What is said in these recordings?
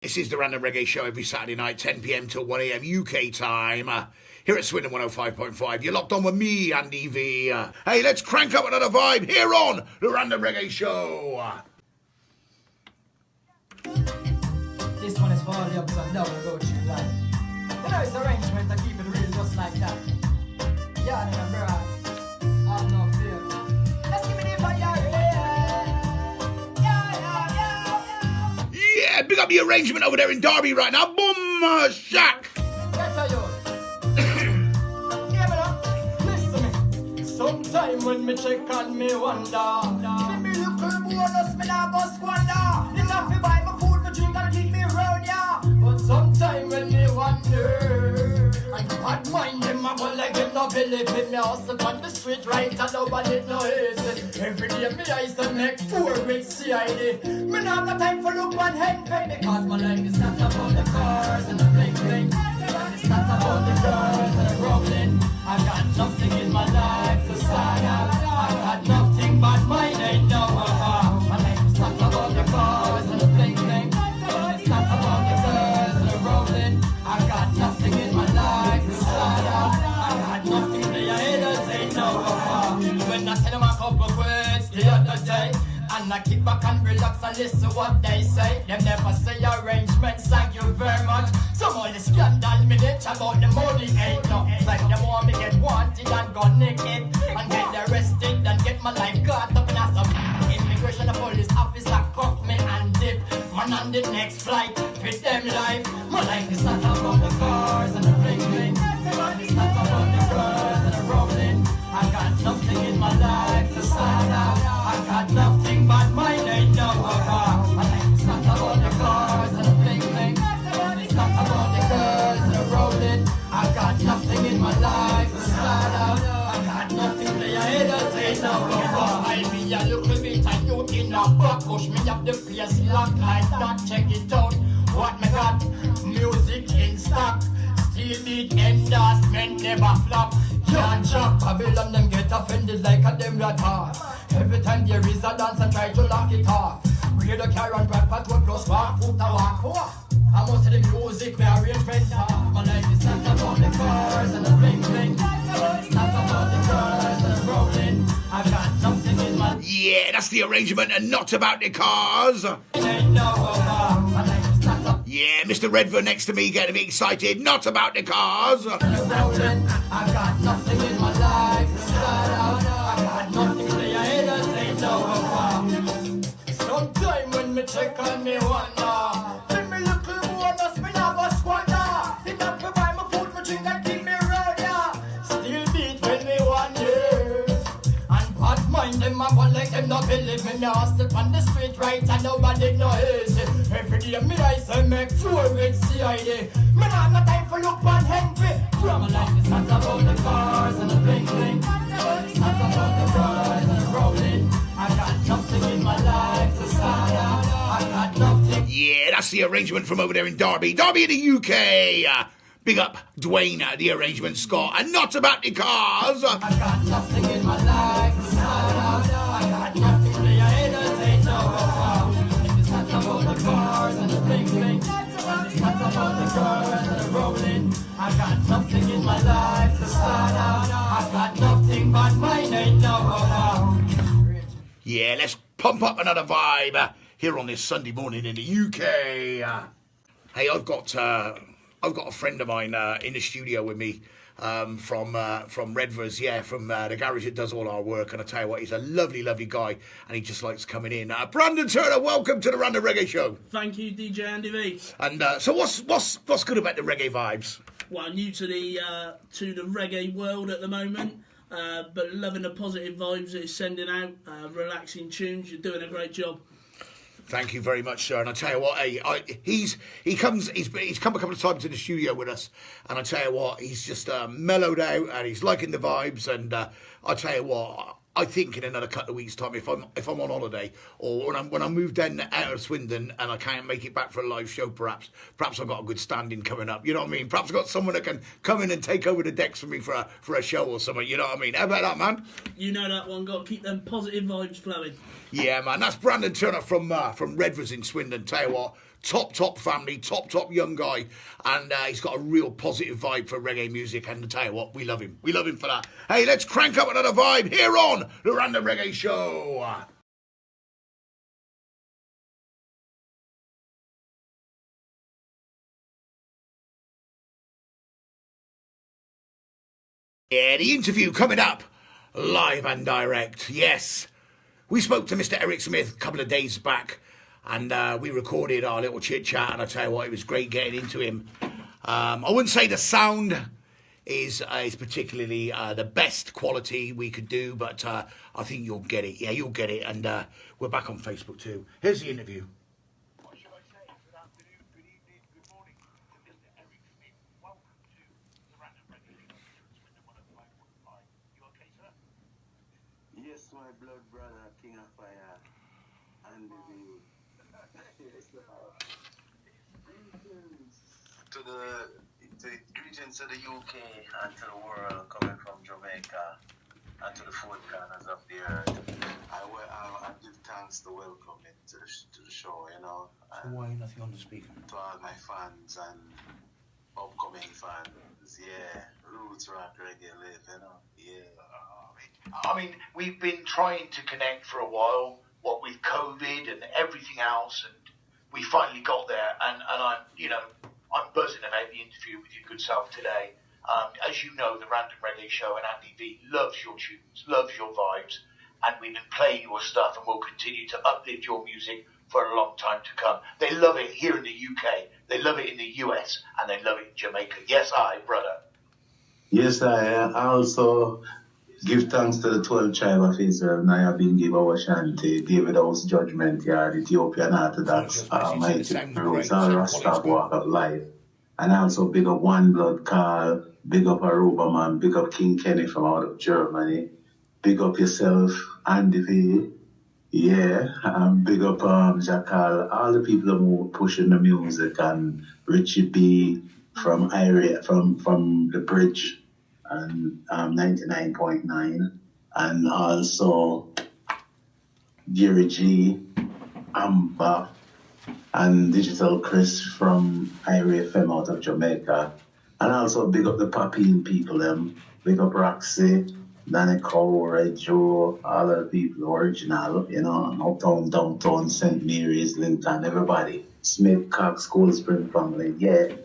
This is the Random Reggae Show every Saturday night, 10 p.m. till 1 a.m. UK time. Here at Swindon105.5. You're locked on with me, Andy V. Hey, let's crank up another vibe here on the Random Reggae Show. This one is for all the ups and downs go through life. You know, it's arrangement to keep it real just like that. Yeah, and bro, have no fear. Let's give me the fire, yeah. Yeah, big up the arrangement over there in Derby right now. Boom, shack. That's how you. Yeah, but listen to me. Sometime when me check on me wonder, give me little bonus, me not go squander. Enough to buy my food, my drink and keep me round, yeah. But sometime when me wonder, and bad mind them a go like them no believe in me. Hustle on the street right and nobody no easy. Every day me eyes to make 4 with CID. Me not got time for look one envy, because my life is not about the cars and the bling bling. It's not about the girls that are rolling. I got nothing in my life to sign up. I got nothing but mine ain't no more. My life is not about the cars and the bling bling. It's not about the girls that are rolling. I got nothing in my life to sign up. I got nothing to your haters ain't no more. When I tell them a couple words the other day, and I kick back and relax and listen what they say. Them never say arrangements, thank you very much. Some of the scandal me bitch about the money ain't no. It's like them want me get wanted and go naked and get arrested and get my life caught up in a some immigration police officer cuff me and dip. Man on the next flight with them life. My life is not about the cars and the bling bling. It's not about the girls and the rolling. I got nothing in my life to sign out. I got nothing but mine ain't no more. My life is not about the cars and the bling bling. It's not about the girls and the rolling. I got nothing in my life to sign out. I got nothing to your haters ain't no more. I be a little bit and you in a buck. Push me up the place lock like that. Check it out. What me got? Music in stock. Still beat endorsement never flop. Can't chop Babylon, them get offended like a them retard. Every time there is a dance and try to lock it off. Read the car and grab patrol plus walk, foot a walk. I must say the music, my arrangement. My life is not about the cars and the bling bling. It's not about the girls and the rolling. I got nothing in my. Yeah, that's the arrangement and not about the cars. Ain't no over. My life is not about. Yeah, Mr. Redford next to me getting me excited. Not about the cars. I got nothing in my life to start out. I got nothing to your haters ain't no over. Sometime when me check on me wonder, give me little bonus, me never squander. It up to buy my food, my drink and keep me round, yeah. Still beat when me wonder. And bad mind them a go like them no believe me. Me hustle on the street right and nobody no easy. Every day me eyes I make 4 with CID. Me not got time for look one envy. My life is not about the cars and the bling bling. It's not about the girls and the rolling. I got nothing in my life to start out. I got nothing. Yeah, that's the arrangement from over there in Derby. Derby in the UK. Big up Dwayne, the arrangement, Scott. And not about the cars. I got nothing in my life to start out. I got nothing to your haters ain't no more. It's not about the cars and the bling bling. It's not about the girls and the rolling. I got nothing in my life to start out. I got nothing but mine ain't no more. Yeah, let's pump up another vibe here on this Sunday morning in the UK. Hey, I've got a friend of mine in the studio with me from Redvers, from the garage that does all our work. And I tell you what, he's a lovely, lovely guy, and he just likes coming in. Brandon Turner, welcome to the Random Reggae Show. Thank you, DJ Andy V. And so, what's good about the reggae vibes? Well, new to the reggae world at the moment, but loving the positive vibes that it's sending out, relaxing tunes. You're doing a great job. Thank you very much, sir. And I tell you what, hey, he's come a couple of times to the studio with us, and I tell you what, he's just mellowed out and he's liking the vibes. And I tell you what, I think in another couple of weeks' time, if I'm on holiday or when I move down out of Swindon and I can't make it back for a live show, perhaps I've got a good standing coming up. You know what I mean? Perhaps I've got someone that can come in and take over the decks for me for a show or something. You know what I mean? How about that, man? You know that one. Got to keep them positive vibes flowing. Yeah, man. That's Brandon Turner from Redvers in Swindon. Tell you what, top family, top young guy, and he's got a real positive vibe for reggae music. And I tell you what, we love him. We love him for that. Hey, let's crank up another vibe here on the Random Reggae Show. Yeah, the interview coming up, live and direct. Yes, we spoke to Mr. Eric Smith a couple of days back, and we recorded our little chit chat. And I tell you what, it was great getting into him. I wouldn't say the sound is particularly the best quality we could do, but I think you'll get it. Yeah, you'll get it. And we're back on Facebook too. Here's the interview. What shall I say? Good afternoon, good evening, good morning to Mr. Eric Smith. Welcome to the Random Reggae Show here at Swindon105.5. You okay, sir? Yes, my blood brother, King of Fire, and the view. Yes, greetings to the UK and to the world, coming from Jamaica and to the four corners of the earth. I give thanks to welcome it to the show, you know. Why nothing on the speaker? To all my fans and upcoming fans, yeah. Roots rock reggae live, you know. Yeah. I mean, we've been trying to connect for a while, what with COVID and everything else, and we finally got there. And I'm buzzing about the interview with your good self today. As you know, the Random Reggae Show and Andy V loves your tunes, loves your vibes, and we've been playing your stuff, and we'll continue to uplift your music for a long time to come. They love it here in the UK, they love it in the US, and they love it in Jamaica. Yes, brother. Yes, I also give thanks to the 12 tribe of Israel, Naya Bingi, Shanti, David House Judgment Yard, Ethiopian Orthodox, Mighty Roots, all Rasta Walk of Life. And also big up One Blood Carl, big up Aruba Man, big up King Kenny from out of Germany, big up yourself, Andy V, yeah, and big up Jackal, all the people who are pushing the music, and Richie B from from the Bridge, and 99.9, and also Jerry G, Amber, and Digital Chris from Irie FM out of Jamaica. And also big up the Papine people, big up Roxy, Danny Cow, Red Joe, all the people, original, you know, Uptown, Downtown, St. Mary's, Lincoln, everybody. Smith, Cox, Cold Spring family, yeah.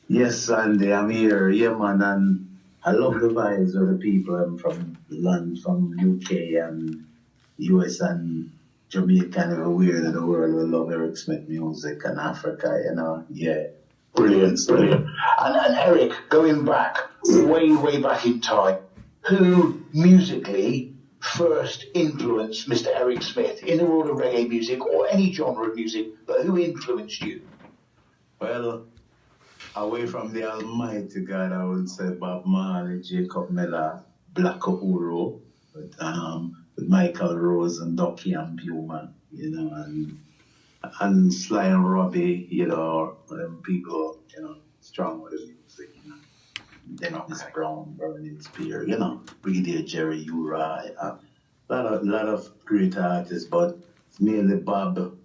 Yes, Andy, I'm here, yeah man, and I love the vibes of the people from land, from UK and US and Jamaica and everywhere in the world. We love Eric Smith music and Africa, you know, yeah. Brilliant. And Eric, going back, way back in time, who musically first influenced Mr. Eric Smith in the world of reggae music or any genre of music, but who influenced you? Well, away from the almighty God, I would say Bob Marley, Jacob Miller, Black Uhuru, with Michael Rose and Ducky and Puman, you know, and Sly and Robbie, you know, people, you know, strong with the music, you know. Dennis Brown, Berlin Spear, you know, Brigadier Jerry Uri, a lot of great artists, but it's mainly Bob,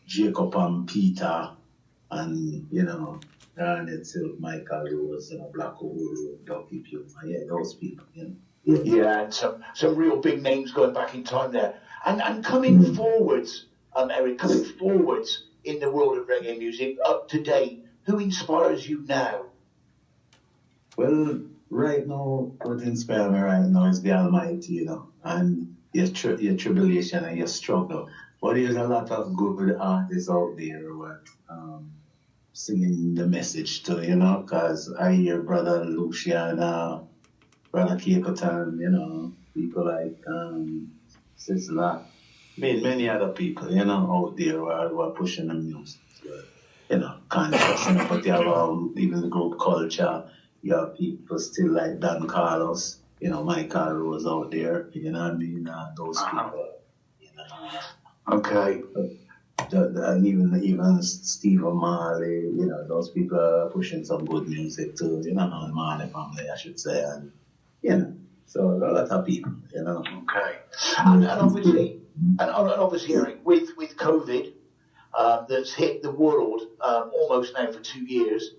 Jacob and Peter, and, you know, Garnet Silk, Michael Rose, you know, Black Uhuru, Ducky Puma, yeah, those people, you know. Yeah, and some real big names going back in time there. And coming forwards, Eric, coming forwards in the world of reggae music, up to date, who inspires you now? Well, right now, what inspires me right now is the Almighty, you know, and your tribulation and your struggle. But there's a lot of good artists out there who are singing the message to, you know, because I hear Brother Luciana, Brother Caperton, you know, people like Sizzla, many other people, you know, out there who are pushing the music, you know, conscious, you know, but you have even the group culture. You have people still like Dan Carlos, you know, Michael Rose out there, you know what I mean? Those people, you know. Okay. And even Stephen Marley, you know, those people are pushing some good music too, you know, the Marley family, I should say, and, you know, so a lot of people, you know. Okay. And obviously, Eric, with COVID, that's hit the world almost now for 2 years.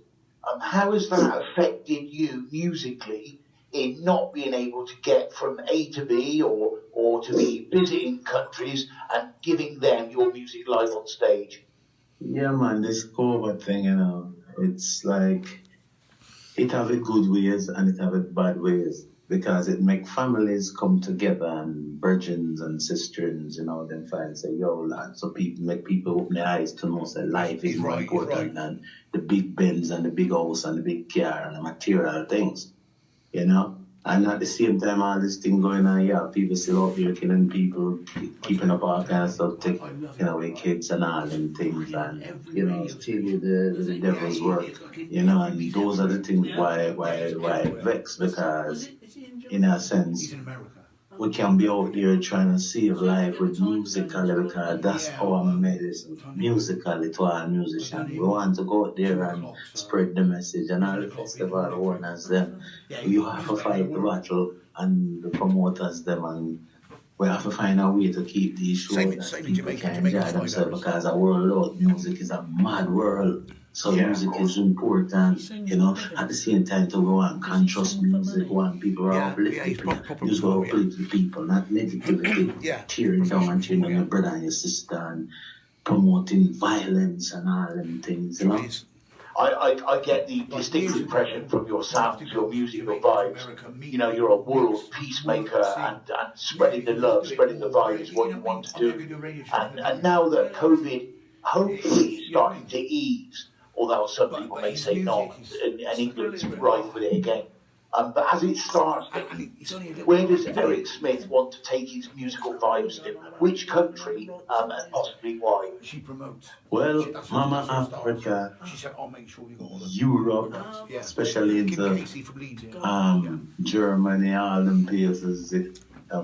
How has that affected you musically in not being able to get from A to B or to be visiting countries and giving them your music live on stage? Yeah, man, this COVID thing, it's like, it have its good ways and it have its bad ways, because it make families come together and virgins and sisters, them find say, yo, lad, so make people open their eyes to know that life is more important than the big Benz and the big house and the big car and the material things, And at the same time, all this thing going on, people still out here killing people, keeping up all kinds of stuff, taking away kids and all them things, and, still the devil's work, and those are the things why it vex, because, in a sense, we can be out there trying to save life with musically, because that's our medicine, musically to our musicians. We want to go out there and spread the message, and all the festival owners, them, you have to fight the battle, and the promoters, them, and we have to find a way to keep these shows that people can enjoy themselves, because our world of music is a mad world. So music is important, at the same time to go and conscious music, want people are uplifting people, just go uplift the people, not negativity, tearing down and tearing your brother and your sister and promoting violence and all them things, I get the distinct impression from your sounds, your music, your vibes. You're a world peacemaker and spreading the love, spreading the vibe is what you want to do. And now that COVID hopefully is starting to ease, although some people may say not, and England's rife with it again. But as it starts, where does Eric Smith want to take his musical vibes to? Which country and possibly why? Well, Mama Africa, Europe, especially into Germany, all them places,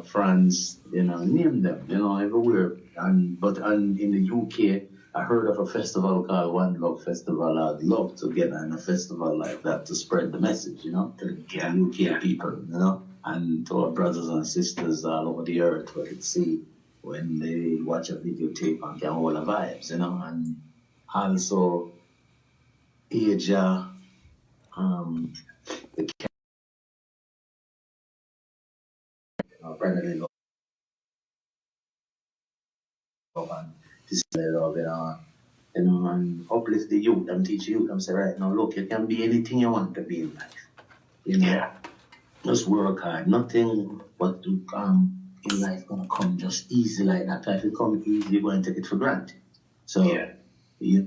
France, name them, everywhere. But in the UK, I heard of a festival called One Love Festival. I'd love to get in a festival like that to spread the message, to the UK people, and to our brothers and sisters all over the earth where they see when they watch a videotape and get all the vibes, and also Asia, the brother and display love, and uplift the youth and teach youth and say, right now, look, you can be anything you want to be in life. Just work hard. Nothing but in life gonna come just easy like that. If it come easy, you're going to take it for granted. So, you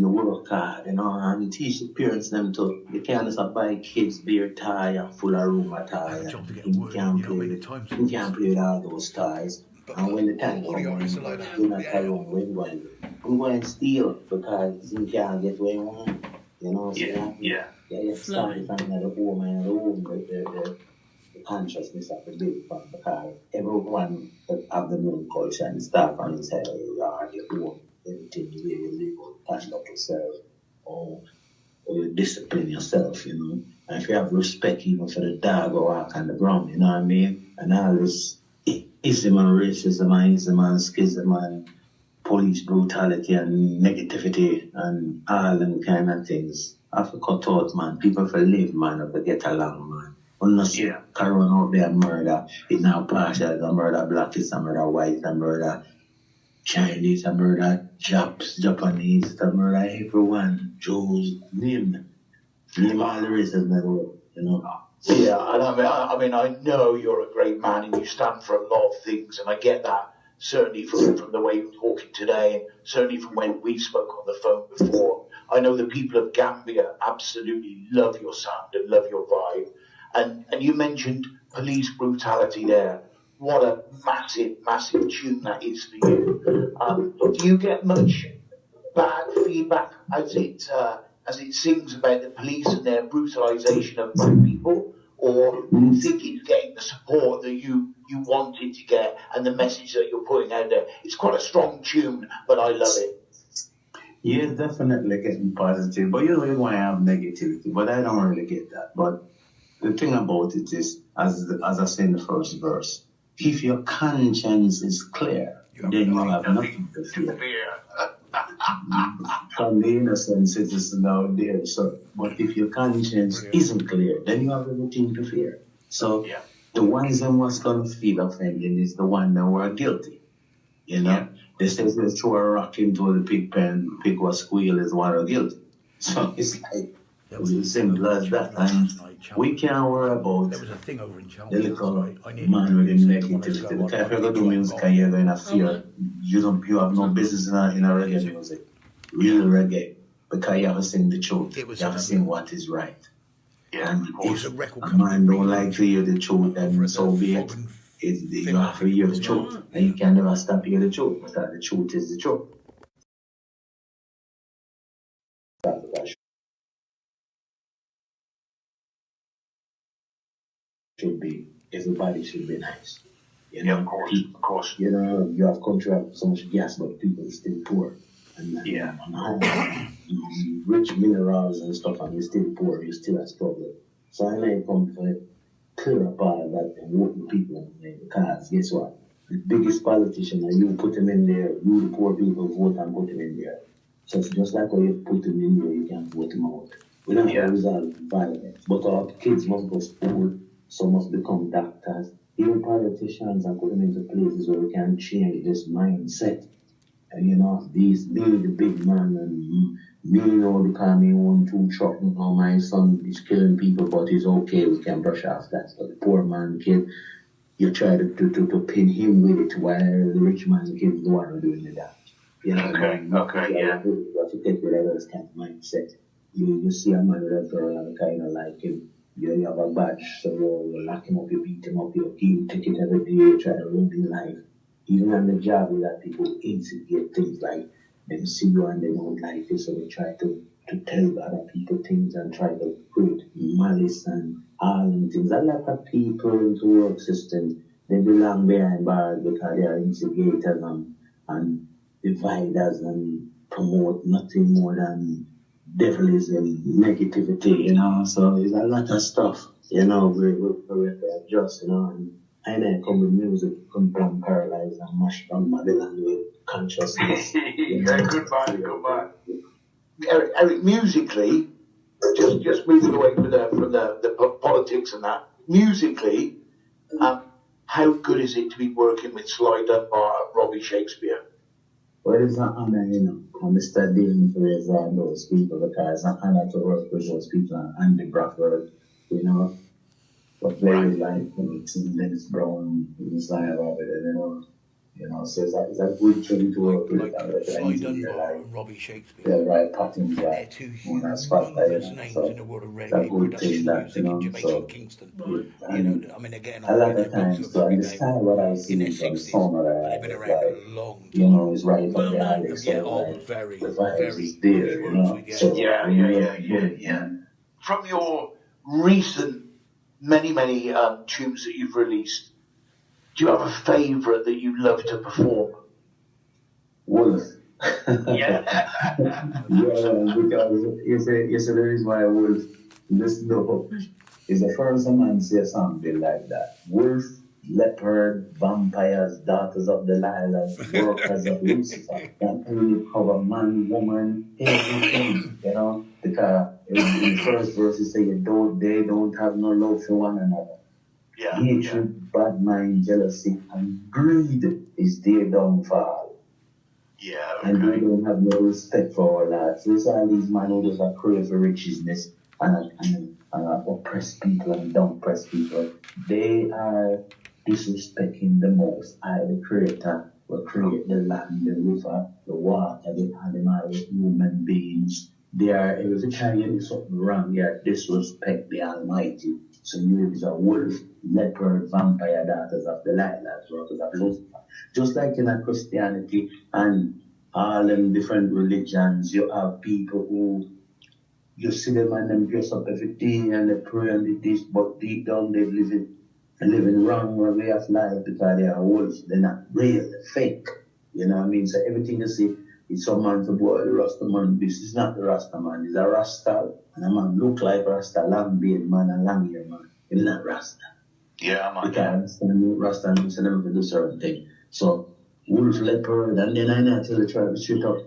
work hard, and teach the parents them to, you can't just buy kids beer tie and full of room tie. You can't play with all those ties. And when the time comes, you're not alone when I'm going to steal because you can't get where you want. You have to start to find out the home and the home, the consciousness of the living from, because everyone have the known culture and stuff and say, you are your home, everything the way you live, stand up yourself, or you discipline yourself, And if you have respect even for the dog or walk on the ground, you know what I mean? And all this ism and racism and ism and schism and police brutality and negativity and all them kind of things. I have to cut out, man. People for live, man, have to get along, man. Unless you can run out there and murder, it's not partial, it's a murder black, it's a murder white, it's a murder Chinese, it's a murder Japanese, it's a murder everyone, Jews, name them. Name all the races in the world, Yeah, and I mean, I know you're a great man and you stand for a lot of things, and I get that certainly from the way you're talking today, and certainly from when we spoke on the phone before. I know the people of Gambia absolutely love your sound and love your vibe, and you mentioned police brutality there. What a massive, massive tune that is for you. Do you get much bad feedback as it sings about the police and their brutalisation of black people, or do you think it's getting the support that you wanted to get and the message that you're putting out there? It's quite a strong tune, but I love it. Yeah, definitely getting positive, but you're going to have negativity, but I don't really get that. But the thing about it is, as I say in the first verse, if your conscience is clear, then you have nothing to fear. from the innocent citizen out there. So, but if your conscience isn't clear, then you have everything to fear. So, the ones that was going to feel offended is the one that were guilty. You know, they say they throw a rock into the pig pen, pig was squeal is one are guilty. So it's like it's as simple as that. And we can't worry about There was a thing over in the little man with the negativity. Because if you're going to do music and you're going to fear, you have no business in a reggae music. Real reggae. Because you have to sing the truth. You have to sing what is right. And if a man don't like to hear the truth, then so be it. You have to hear the truth. And you can never stop hearing the truth. Because the truth is the truth. Should be, everybody should be nice. You know, of course. You know, you have country have so much gas, but people are still poor. And rich minerals and stuff, and you're still poor, you're still a struggle. So I may come to clear up all of that and vote the people in because guess what? The biggest politician, and you put him in there, you the poor people vote and put him in there. So it's just like when you put him in there, you can't vote him out. We don't have to resolve violence. But our kids must go to school. Some must become doctors, even politicians, and put them into places where we can change this mindset. And you know, these being the big man and me, you know, because me own 2 truck, you know, my son is killing people, but it's okay, we can brush off that. But the poor man kid, you try to pin him with it while the rich man kid is the one who's doing the damage. You know, you have to take rid of this kind of mindset. You see a man with a girl and kind of like him. You have a badge, so you lock him up, you beat him up, you take it every day, you try to ruin his life. Even on the job, you have people instigate things like them see you and they don't like you, so they try to tell other people things and try to create malice and all and things. A lot of people in the work system, they belong behind bars because they are instigators and dividers and promote nothing more than devilism, negativity, you know. So there's a lot of stuff, you know, we adjust, you know. And I come with music, come down paralyzed and mash down Babylon with consciousness. Good man. Eric, musically, just moving away from the politics and that, musically, how good is it to be working with Sly Dunbar and Robbie Shakespeare? Well, it's an honor, you know. I'm studying for those people because it's an honor to work with those people and the Bradford, you know. But players like Dennis Brown, Isaiah Robert, you know, so it's a good thing to work with. Sly Dunbar and Robbie Shakespeare. They're right patterns, they're two humongous names in the world of reggae production music in Jamaica, Kingston. You know, I mean, they're getting on a lot of times to understand what I see from the song, they've been around a long time. You know, it's right up the alley, so very, the vibe very is there, you know. So, yeah. From your recent many tunes that you've released, do you have a favourite that you love to perform? Wolf. Yeah. Because you say the reason why Wolf, listen up, is the first man say something like that. Wolf, leopard, vampires, daughters of Delilah, workers of Lucifer. That only cover man, woman, everything, you know. Because in the first verse you say they don't have no love for one another. Hatred, bad mind, jealousy, and greed is their downfall. And they don't have no respect for all that. So it's all these men who just crave for richness and oppress people and downpress people. They are disrespecting the most. The Creator will create the land, the river, the water, the animals, human beings. They are, every time you do something wrong, they are disrespect the Almighty. So you is a wolf, leopard, vampire, daughters of Delilah, workers of Lucifer. Just like in a Christianity and all in different religions, you have people who you see them and them dress up every day and they pray and they this, but deep down they living wrong way of life because they are wolves. They're not real, they're fake. You know what I mean? So everything you see, it's some man to boy, the Rasta man. This is not the Rasta man, it's a Rasta. And a man look like Rasta, long beard man and long hair man. It's not Rasta. Yeah, man. Because Rasta means they never do certain thing. So wolf, leopard, and then I tell the tribe straight up.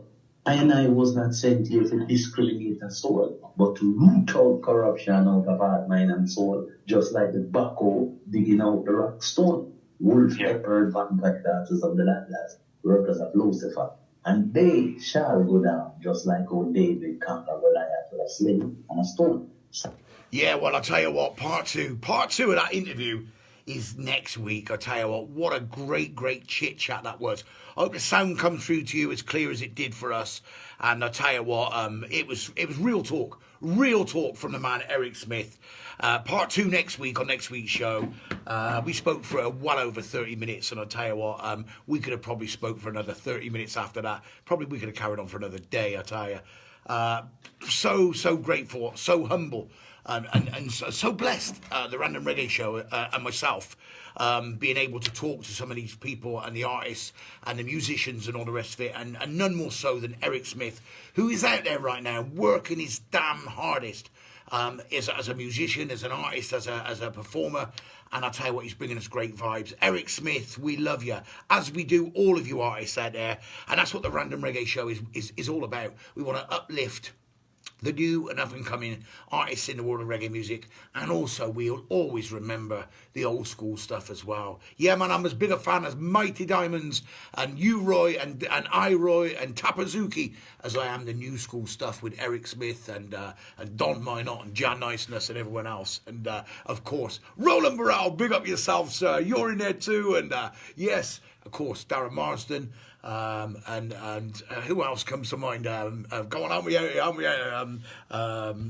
I was not sent here to discriminate a soul, but to root out corruption out of heart, mind, and soul, just like the bucko digging out the rock stone. Wolf, leopard, vampire daughters of the landless, workers of Lucifer. And they shall go down, just like old David conquered Goliath with a sling and a stone. Yeah, well, I'll tell you what, part two of that interview is next week. I'll tell you what a great chit-chat that was. I hope the sound comes through to you as clear as it did for us. And I'll tell you what, it was real talk from the man Eric Smith. Part two next week on next week's show. We spoke for well over 30 minutes, and I'll tell you what, we could have probably spoke for another 30 minutes after that. Probably we could have carried on for another day, I tell you. So grateful, so humble, and so blessed, the Random Reggae Show and myself, being able to talk to some of these people and the artists and the musicians and all the rest of it, and none more so than Eric Smith, who is out there right now working his damn hardest, as a musician, as an artist, as a performer. And I'll tell you what, he's bringing us great vibes. Eric Smith, we love you, as we do all of you artists out there. And that's what the Random Reggae Show is all about. We want to uplift the new and up-and-coming artists in the world of reggae music, and also we'll always remember the old school stuff as well. Yeah, man, I'm as big a fan as Mighty Diamonds and U-Roy and I-Roy and Tapazuki as I am the new school stuff with Eric Smith and Don Minot and Jan Niceness and everyone else. And, of course, Roland Burrell, big up yourself, sir. You're in there too. And, yes, of course, Darren Marsden. And who else comes to mind? Go on,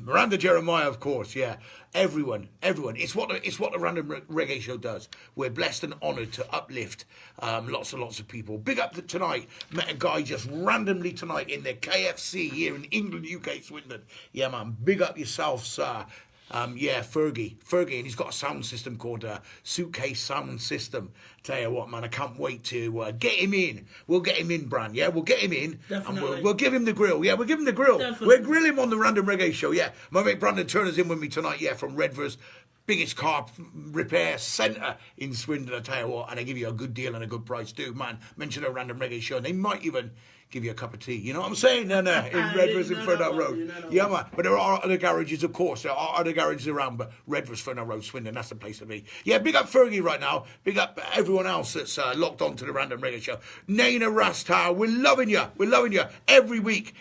Miranda Jeremiah, of course. Yeah, everyone. It's what the Random Reggae Show does. We're blessed and honoured to uplift lots and lots of people. Big up tonight. Met a guy just randomly tonight in the KFC here in England, UK, Swindon. Yeah, man. Big up yourself, sir. Fergie, and he's got a sound system called Suitcase Sound System. Tell you what, man, I can't wait to get him in. We'll get him in, Bran. Yeah, we'll get him in. Definitely. And we'll give him the grill. Yeah, we'll give him the grill. Definitely. We'll grill him on the Random Reggae Show. Yeah, my mate Brandon Turner's in with me tonight. Yeah, from Redvers, biggest car repair centre in Swindon. I tell you what, and they give you a good deal and a good price too, man. Mention a Random Reggae Show, and they might even give you a cup of tea. You know what I'm saying? No, in Redvers in Fernand Road. Yeah, man. But there are other garages, of course. There are other garages around, but Redvers, Fernand Road, Swindon, that's the place to be. Yeah, big up Fergie right now. Big up everyone else that's locked on to the Random Reggae Show. Naina Rastar, we're loving you. We're loving you every week.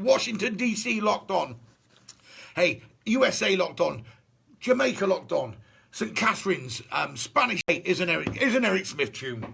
Washington, D.C. locked on. Hey, USA locked on. Jamaica locked on. St. Catherine's, Spanish is an Eric Smith tune.